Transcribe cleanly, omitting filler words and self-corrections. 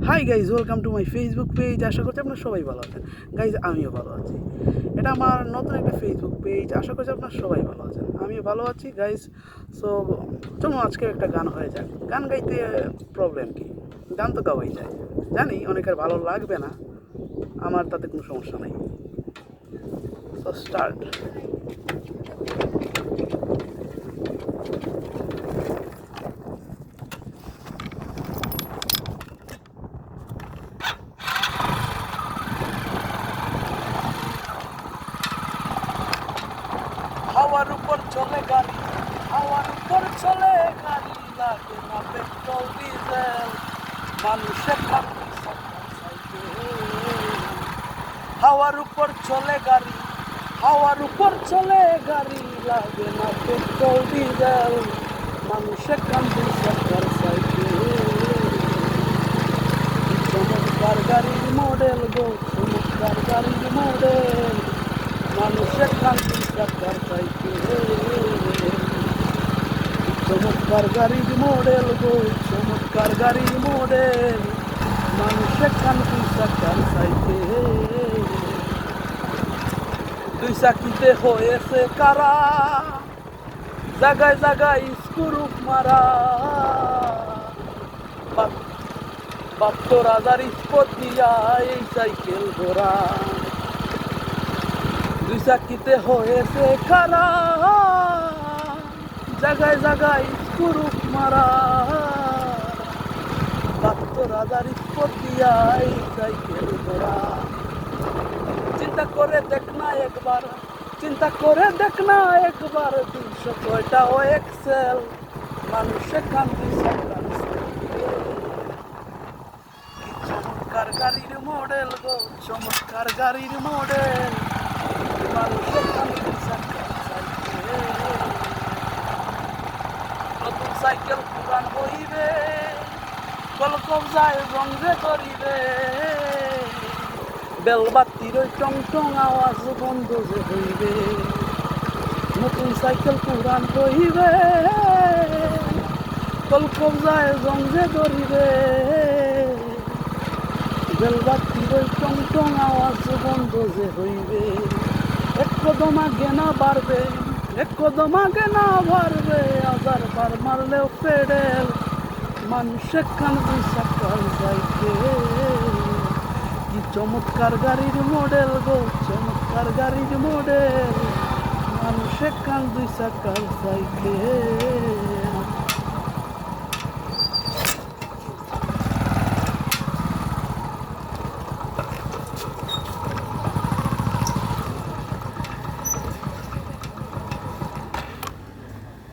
High guys, welcome to my Facebook page. আশা করছি আপনারা সবাই ভালো আছেন। গাইজ, আমিও ভালো আছি। এটা আমার নতুন একটা ফেসবুক পেজ। আশা করছি আপনারা সবাই ভালো আছেন, আমিও ভালো আছি গাইজ। সো চলুন আজকে একটা গান হয়ে যাক। গান গাইতে প্রবলেম কি? গান তো গাওয়াই যায়। জানি অনেকের ভালো লাগবে না, আমার তাতে কোনো সমস্যা নেই। So start. হাওয়ার উপর চলে গাড়ি, হাওয়ার উপর চলে গাড়ি, লাগে না পেট্রোল ডিজেল, মানুষের খাতি হাওয়ার উপর চলে গাড়ি, হাওয়ার উপর চলে গাড়ি, লাগে না পেট্রোল ডিজেল, মানুষের কান্দি সরকার সাইকেল। চমৎকার গাড়ির মডেল গো, চমৎকার গাড়ির মডেল, মানুষের কান্দি সরকার সাইকেল। চমৎকার গাড়ির মডেল গো, চমৎকার গাড়ির মডেল, মানুষের কান্দি সরকার সাইকেল। দুই চাকিতে হয়েছে কারা, জাগায় জাগায় স্ক্রুপ মারা, ৭২,০০০ স্পট দিয়া এই সাইকেল ঘোরা। দুই চাকিতে হয়েছে কারা, জাগায় জাগায় স্ক্রুপ মারা, ৭২,০০০ স্পট দিয়া এই সাইকেল ঘোরা। চিন্তা করে দেখ না একবার, চিন্তা করে দেখ না একবার, ২০০ কয়টা ও এক্সেল, মানুষের কান্দি সরকার সাইকেল। চমৎকার গাড়ির মডেল গো, চমৎকার গাড়ির মডেল, মানুষের কান্দি সরকার সাইকেল। নতুন সাইকেল পুরান হইবে, কলকব যায় রঙে করিবে, বেলবাতির ওই টং টং আওয়াজ বন্ধ যে হইবে। নতুন সাইকেল পুরান হইবে, কলকব যায় রং যে করিবে, বেলবাতির ওই টং টং আওয়াজ বন্ধ যে হইবে। এক কদম আগে না বাড়বে, এক কদম আগে না বাড়বে, ১০০০ বার মারলেও পেডেল, মানুষের কান্দি সরকার সাইকেল। কি চমৎকার গাড়ির মডেল গো, চমৎকার গাড়ির মডেল, মানুষের কান্দি সরকার সাইকেল।